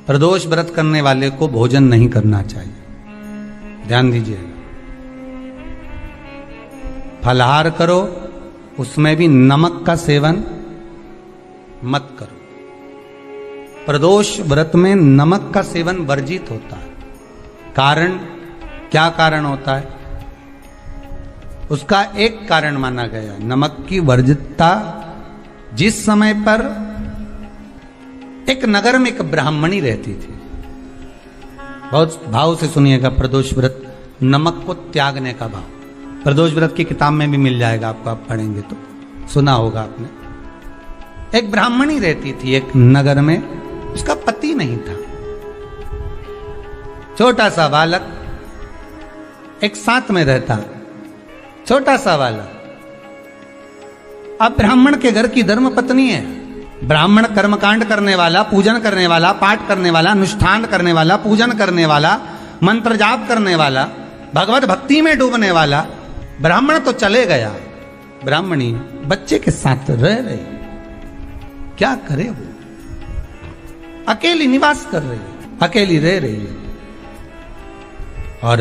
प्रदोष व्रत करने वाले को भोजन नहीं करना चाहिए, ध्यान दीजिएगा। फलाहार करो, उसमें भी नमक का सेवन मत करो। प्रदोष व्रत में नमक का सेवन वर्जित होता है। कारण, क्या कारण होता है? उसका एक कारण माना गया नमक की वर्जितता। जिस समय पर एक नगर में एक ब्राह्मणी रहती थी, बहुत भाव से सुनिएगा, प्रदोष व्रत नमक को त्यागने का भाव। प्रदोष व्रत की किताब में भी मिल जाएगा आपको, आप पढ़ेंगे तो सुना होगा आपने। एक ब्राह्मणी रहती थी एक नगर में, उसका पति नहीं था, छोटा सा बालक एक साथ में रहता, छोटा सा बालक। अब ब्राह्मण के घर की धर्म पत्नी है, ब्राह्मण कर्मकांड करने वाला, पूजन करने वाला, पाठ करने वाला, अनुष्ठान करने वाला, पूजन करने वाला, मंत्र जाप करने वाला, भगवत भक्ति में डूबने वाला। ब्राह्मण तो चले गया, ब्राह्मणी बच्चे के साथ रह रही, क्या करे वो? अकेली निवास कर रही है, अकेली रह रही है। और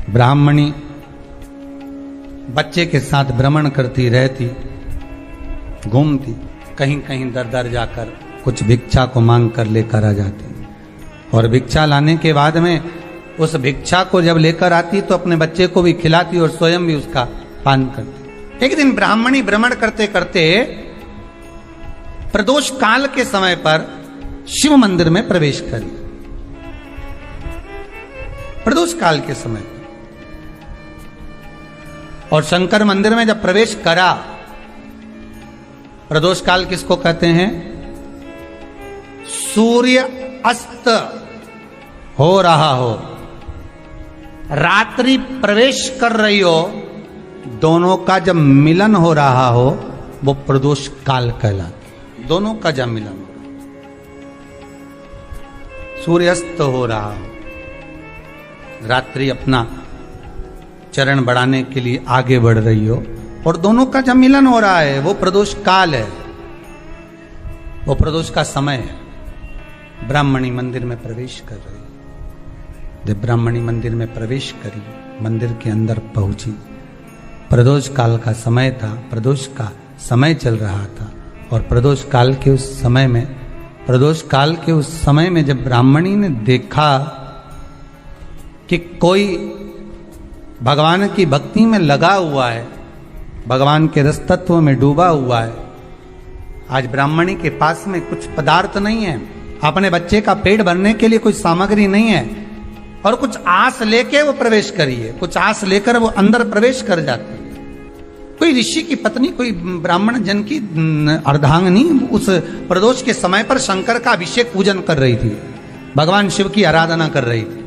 ब्राह्मणी बच्चे के साथ भ्रमण करती रहती, घूमती, कहीं कहीं दर दर जाकर कुछ भिक्षा को मांग कर लेकर आ जाती। और भिक्षा लाने के बाद में उस भिक्षा को जब लेकर आती तो अपने बच्चे को भी खिलाती और स्वयं भी उसका पान करती। एक दिन ब्राह्मणी भ्रमण करते करते प्रदोष काल के समय पर शिव मंदिर में प्रवेश करी। प्रदोष काल के समय पर, और शंकर मंदिर में जब प्रवेश करा, प्रदोष काल किसको कहते हैं? सूर्य अस्त हो रहा हो, रात्रि प्रवेश कर रही हो, दोनों का जब मिलन हो रहा हो वो प्रदोष काल कहलाता। दोनों का जब मिलन हो रहा, सूर्यास्त हो रहा हो, रात्रि अपना चरण बढ़ाने के लिए आगे बढ़ रही हो, और दोनों का जब मिलन हो रहा है वो प्रदोष काल है, वो प्रदोष का समय है। ब्राह्मणी मंदिर में प्रवेश कर रही, जब ब्राह्मणी मंदिर में प्रवेश करी, मंदिर के अंदर पहुंची, प्रदोष काल का समय था, प्रदोष का समय चल रहा था। और प्रदोष काल के उस समय में, प्रदोष काल के उस समय में जब ब्राह्मणी ने देखा कि कोई भगवान की भक्ति में लगा हुआ है, भगवान के रस तत्व में डूबा हुआ है, आज ब्राह्मणी के पास में कुछ पदार्थ नहीं है, अपने बच्चे का पेट भरने के लिए कोई सामग्री नहीं है, और कुछ आस लेके वो प्रवेश करिए, कुछ आस लेकर वो अंदर प्रवेश कर जाती है। कोई ऋषि की पत्नी, कोई ब्राह्मण जन की अर्धांगिनी उस प्रदोष के समय पर शंकर का अभिषेक पूजन कर रही थी, भगवान शिव की आराधना कर रही थी,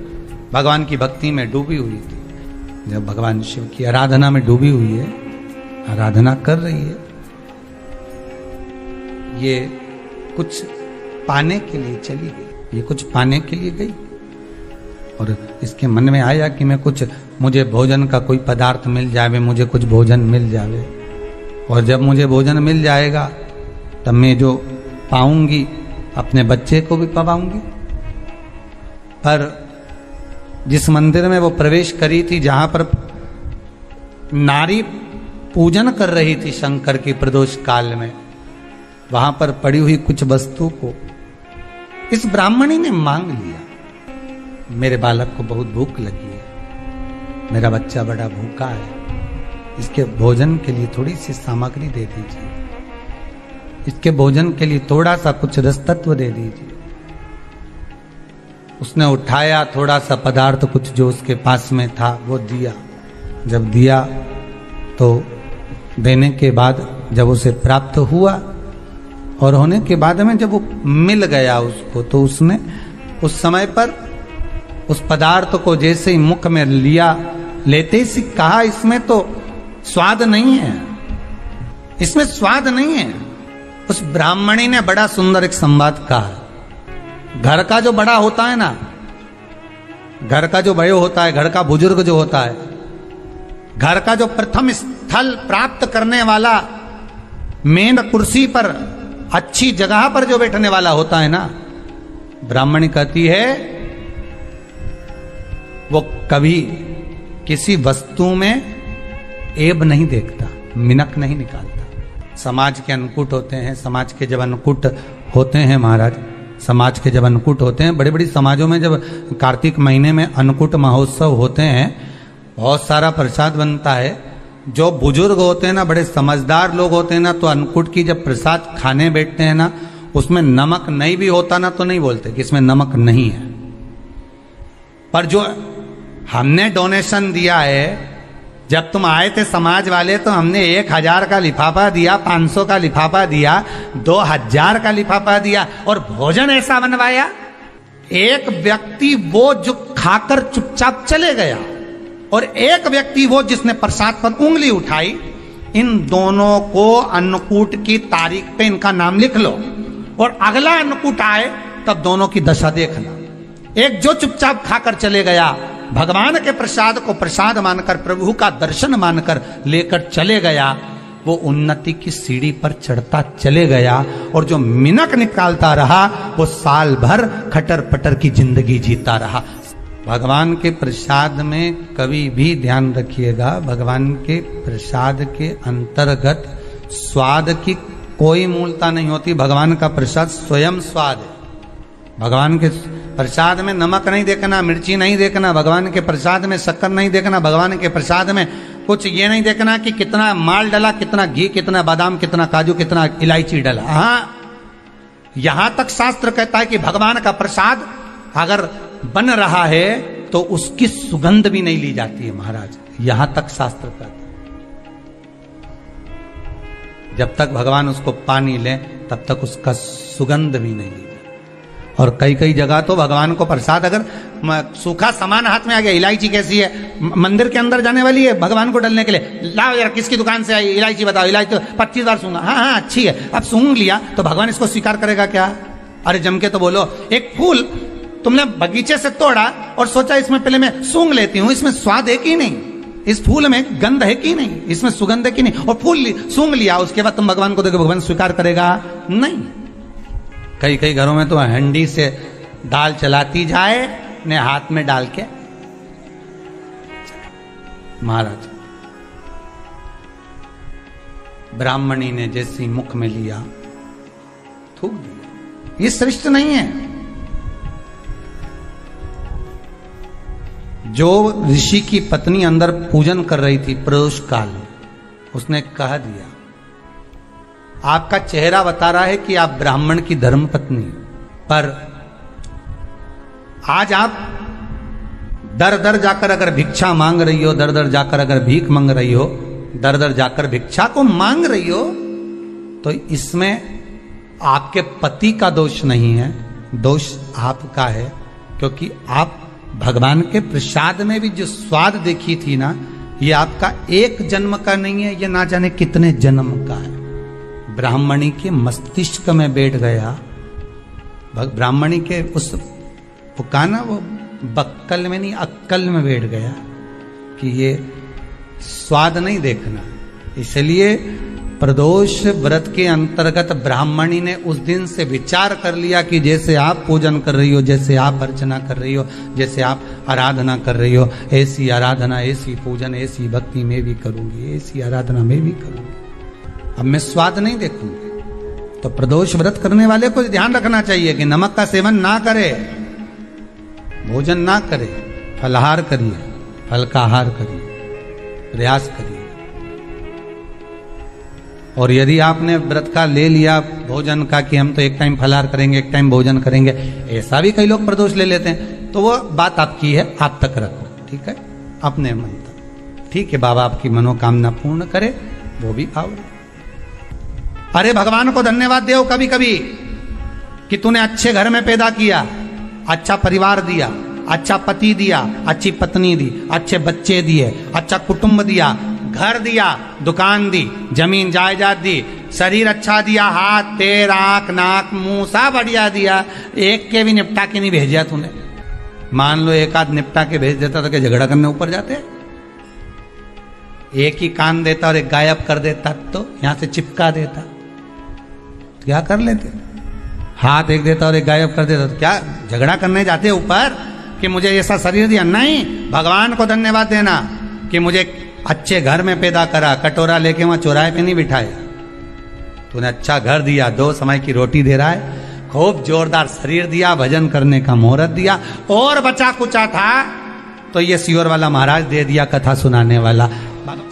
भगवान की भक्ति में डूबी हुई थी। जब भगवान शिव की आराधना में डूबी हुई है, आराधना कर रही है, ये कुछ पाने के लिए चली गई, ये कुछ पाने के लिए गई, और इसके मन में आया कि मैं कुछ, मुझे भोजन का कोई पदार्थ मिल जावे, मुझे कुछ भोजन मिल जावे, और जब मुझे भोजन मिल जाएगा तब मैं जो पाऊंगी अपने बच्चे को भी पाऊंगी। पर जिस मंदिर में वो प्रवेश करी थी, जहां पर नारी पूजन कर रही थी शंकर की प्रदोष काल में, वहां पर पड़ी हुई कुछ वस्तु को इस ब्राह्मणी ने मांग लिया। मेरे बालक को बहुत भूख लगी है, मेरा बच्चा बड़ा भूखा है, इसके भोजन के लिए थोड़ी सी सामग्री दे दीजिए, इसके भोजन के लिए थोड़ा सा कुछ रस तत्व दे दीजिए। उसने उठाया थोड़ा सा पदार्थ, कुछ जो उसके पास में था वो दिया। जब दिया तो देने के बाद जब उसे प्राप्त हुआ, और होने के बाद में जब वो मिल गया उसको, तो उसने उस समय पर उस पदार्थ को जैसे ही मुख में लिया, लेते ही कहा, इसमें तो स्वाद नहीं है, इसमें स्वाद नहीं है। उस ब्राह्मणी ने बड़ा सुंदर एक संवाद कहा। घर का जो बड़ा होता है ना, घर का जो बड़े होता है, घर का बुजुर्ग जो होता है, घर का जो प्रथम स्थल प्राप्त करने वाला, मेन कुर्सी पर अच्छी जगह पर जो बैठने वाला होता है ना, ब्राह्मणी कहती है वो कभी किसी वस्तु में ऐब नहीं देखता, मिनक नहीं निकालता। समाज के अन्नकूट होते हैं, समाज के जब अन्नकूट होते हैं महाराज, समाज के जब अन्नकूट होते हैं, बड़ी बड़ी समाजों में जब कार्तिक महीने में अन्नकूट महोत्सव होते हैं, बहुत सारा प्रसाद बनता है। जो बुजुर्ग होते हैं ना, बड़े समझदार लोग होते हैं ना, तो अन्नकूट की जब प्रसाद खाने बैठते हैं ना, उसमें नमक नहीं भी होता ना, तो नहीं बोलते कि इसमें नमक नहीं है। पर जो हमने डोनेशन दिया है, जब तुम आए थे समाज वाले, तो हमने 1000 का लिफाफा दिया, 500 का लिफाफा दिया, 2000 का लिफाफा दिया, और भोजन ऐसा बनवाया। एक व्यक्ति वो जो खाकर चुपचाप चले गया, और एक व्यक्ति वो जिसने प्रसाद पर उंगली उठाई। इन दोनों को अन्नकूट की तारीख पे इनका नाम लिख लो, और अगला अन्नकूट आए तब दोनों की दशा देखना। एक जो चुपचाप खाकर चले गया, भगवान के प्रसाद को प्रसाद मानकर, प्रभु का दर्शन मानकर लेकर चले गया, वो उन्नति की सीढ़ी पर चढ़ता चले गया, और जो मिनक निकालता रहा वो साल भर खटर पटर की जिंदगी जीता रहा। भगवान के प्रसाद में कभी भी ध्यान रखिएगा, भगवान के प्रसाद के अंतर्गत स्वाद की कोई मूलता नहीं होती। भगवान का प्रसाद स्वयं स्वाद है। भगवान के प्रसाद में नमक नहीं देखना, मिर्ची नहीं देखना, भगवान के प्रसाद में शक्कर नहीं देखना, भगवान के प्रसाद में कुछ ये नहीं देखना कि कितना माल डला, कितना घी, कितना बादाम, कितना काजू, कितना इलायची डला। हाँ, यहां तक शास्त्र कहता है कि भगवान का प्रसाद अगर बन रहा है तो उसकी सुगंध भी नहीं ली जाती है महाराज, यहां तक शास्त्र कहता है। जब तक भगवान उसको पानी ले तब तक उसका सुगंध भी नहीं ली जाती। और कई कई जगह तो भगवान को प्रसाद अगर सूखा सामान हाथ में आ गया, इलायची कैसी है, मंदिर के अंदर जाने वाली है भगवान को डलने के लिए, लाओ यार किसकी दुकान से आई इलायची बताओ, इलायची तो 25 बार सूंघा, हाँ हाँ अच्छी है, अब सूंघ लिया तो भगवान इसको स्वीकार करेगा क्या? अरे जम के तो बोलो। एक फूल तुमने बगीचे से तोड़ा और सोचा इसमें पहले मैं सूंघ लेती हूं, इसमें स्वाद है कि नहीं, इस फूल में गंध है कि नहीं, इसमें सुगंध है कि नहीं, और फूल सूंघ लिया, उसके बाद तुम भगवान को देखो, भगवान स्वीकार करेगा नहीं। कई कई घरों में तो हंडी से दाल चलाती जाए ने हाथ में डाल के। महाराज ब्राह्मणी ने जैसी मुख में लिया थूक दिया। ये श्रेष्ठ नहीं है। जो ऋषि की पत्नी अंदर पूजन कर रही थी प्रदोष काल में, उसने कह दिया, आपका चेहरा बता रहा है कि आप ब्राह्मण की धर्म पत्नी, पर आज आप दर दर जाकर अगर भिक्षा मांग रही हो, दर दर जाकर अगर भीख मांग रही हो, दर दर जाकर भिक्षा को मांग रही हो, तो इसमें आपके पति का दोष नहीं है, दोष आपका है। क्योंकि आप भगवान के प्रसाद में भी जो स्वाद देखी थी ना, ये आपका एक जन्म का नहीं है, ये ना जाने कितने जन्म का है। ब्राह्मणी के मस्तिष्क में बैठ गया, ब्राह्मणी के उस पुकाना वो बक्कल में नहीं अक्कल में बैठ गया कि ये स्वाद नहीं देखना। इसलिए प्रदोष व्रत के अंतर्गत ब्राह्मणी ने उस दिन से विचार कर लिया कि जैसे आप पूजन कर रही हो, जैसे आप अर्चना कर रही हो, जैसे आप आराधना कर रही हो, ऐसी आराधना, ऐसी पूजन, ऐसी भक्ति में भी करूंगी, ऐसी आराधना में भी करूंगी। अब मैं स्वाद नहीं देखूंगी। तो प्रदोष व्रत करने वाले को ध्यान रखना चाहिए कि नमक का सेवन ना करे, भोजन ना करे, फलाहार करिए, फल का आहार करिए, प्रयास करिए। और यदि आपने व्रत का ले लिया भोजन का कि हम तो एक टाइम फलाहार करेंगे, एक टाइम भोजन करेंगे, ऐसा भी कई लोग प्रदोष ले लेते हैं, तो वो बात आपकी है, आप तक रखो, ठीक है, अपने मन तक। ठीक है, बाबा आपकी मनोकामना पूर्ण करे, वो भी भाव। अरे भगवान को धन्यवाद दो कभी कभी कि तूने अच्छे घर में पैदा किया, अच्छा परिवार दिया, अच्छा पति दिया, अच्छी पत्नी दी, अच्छे बच्चे दिए, अच्छा कुटुंब दिया, घर दिया, दुकान दी, जमीन जायदाद दी, शरीर अच्छा दिया, हाथ पैर आंख नाक मुंह सब बढ़िया दिया, एक के भी निपटा के नहीं भेजा तूने। मान लो एक आध निपटा के भेज देता तो क्या झगड़ा करने ऊपर जाते? एक ही कान देता और एक गायब कर देता तो यहां से चिपका देता, क्या कर लेते? हाथ एक देता और एक गायब कर देता। तो क्या झगड़ा करने जाते ऊपर कि मुझे ऐसा शरीर दिया? नहीं, भगवान को धन्यवाद देना कि मुझे अच्छे घर में पैदा करा, कटोरा लेके वहां चौराहे पे नहीं बिठाया। तूने अच्छा घर दिया, 2 समय की रोटी दे रहा है, खूब जोरदार शरीर दिया, भजन करने का मुहूर्त दिया, और बचा कुचा था तो ये सियोर वाला महाराज दे दिया, कथा सुनाने वाला।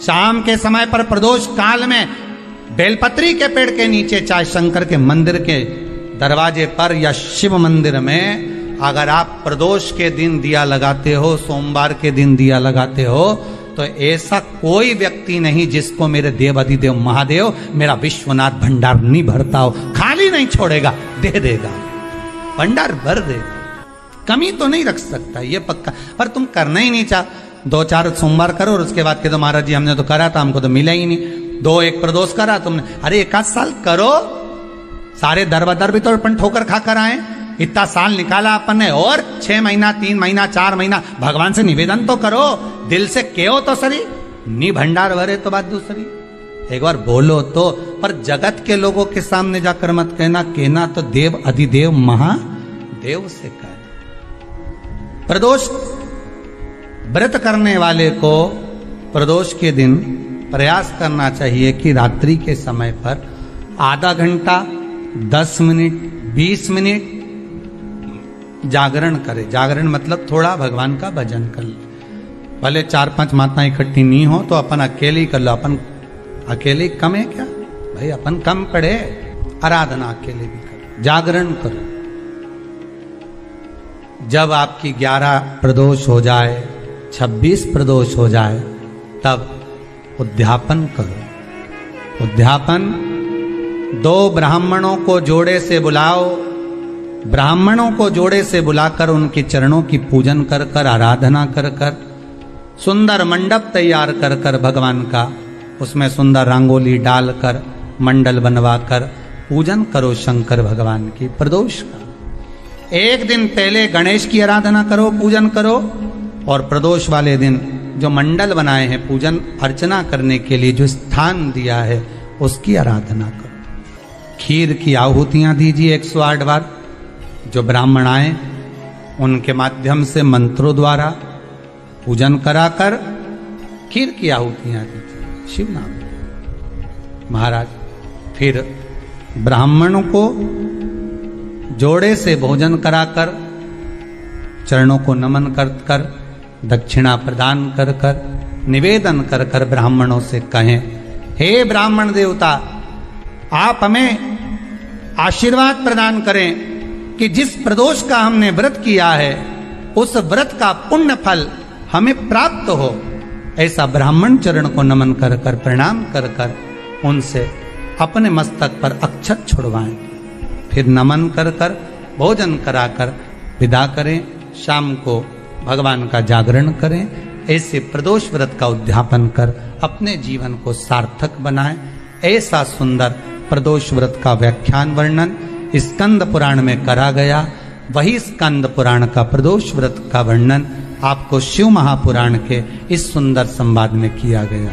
शाम के समय पर प्रदोष काल में बेलपत्री के पेड़ के नीचे, चाहे शंकर के मंदिर के दरवाजे पर या शिव मंदिर में, अगर आप प्रदोष के दिन दिया लगाते हो, सोमवार के दिन दिया लगाते हो, तो ऐसा कोई व्यक्ति नहीं जिसको मेरे देव अधिदेव महादेव मेरा विश्वनाथ भंडार नहीं भरता हो। खाली नहीं छोड़ेगा, दे देगा, भंडार भर देगा, कमी तो नहीं रख सकता, ये पक्का। पर तुम करना ही नहीं चाह, 2-4 सोमवार करो और उसके बाद के तो महाराज जी हमने तो करा था, हमको तो मिला ही नहीं। 2-1 प्रदोष करा तुमने, अरे 1 साल करो, सारे दरबदर भी तो अपन ठोकर खा कर आए, इतना साल निकाला अपन ने, और 6 महीना 3 महीना 4 महीना भगवान से निवेदन तो करो, दिल से कहो तो सरी, नी भंडार भरे तो बात दूसरी, एक बार बोलो तो। पर जगत के लोगों के सामने जाकर मत कहना, कहना तो देव अधिदेव महादेव से कहना। प्रदोष व्रत करने वाले को प्रदोष के दिन प्रयास करना चाहिए कि रात्रि के समय पर आधा घंटा, 10 मिनट, 20 मिनट जागरण करे। जागरण मतलब थोड़ा भगवान का भजन कर ले। भले 4-5 माताएं इकट्ठी नहीं हो तो अपन अकेले ही कर लो। अपन अकेले कम है क्या भाई? अपन कम पड़े, आराधना अकेले भी करो, जागरण करो। जब आपकी 11 प्रदोष हो जाए, 26 प्रदोष हो जाए, तब उद्यापन करो। उद्यापन 2 ब्राह्मणों को जोड़े से बुलाओ, ब्राह्मणों को जोड़े से बुलाकर उनके चरणों की पूजन कर कर, आराधना कर कर, सुंदर मंडप तैयार कर कर भगवान का, उसमें सुंदर रंगोली डालकर, मंडल बनवा कर पूजन करो शंकर भगवान की प्रदोष का। एक दिन पहले गणेश की आराधना करो, पूजन करो, और प्रदोष वाले दिन जो मंडल बनाए हैं पूजन अर्चना करने के लिए, जो स्थान दिया है, उसकी आराधना करो। खीर की आहुतियां दीजिए 108 बार। जो ब्राह्मण आए उनके माध्यम से मंत्रों द्वारा पूजन कराकर खीर की आहुतियां दीजिए शिव नाम महाराज। फिर ब्राह्मणों को जोड़े से भोजन कराकर, चरणों को नमन कर कर, दक्षिणा प्रदान कर कर, निवेदन कर कर ब्राह्मणों से कहें, हे ब्राह्मण देवता, आप हमें आशीर्वाद प्रदान करें कि जिस प्रदोष का हमने व्रत किया है उस व्रत का पुण्य फल हमें प्राप्त हो। ऐसा ब्राह्मण चरण को नमन कर कर, प्रणाम कर कर उनसे अपने मस्तक पर अक्षत छुड़वाएं। फिर नमन कर कर, भोजन कराकर विदा करें। शाम को भगवान का जागरण करें। ऐसे प्रदोष व्रत का उद्यापन कर अपने जीवन को सार्थक बनाएं। ऐसा सुंदर प्रदोष व्रत का व्याख्यान वर्णन स्कंद पुराण में करा गया। वही स्कंद पुराण का प्रदोष व्रत का वर्णन आपको शिव महापुराण के इस सुंदर संवाद में किया गया।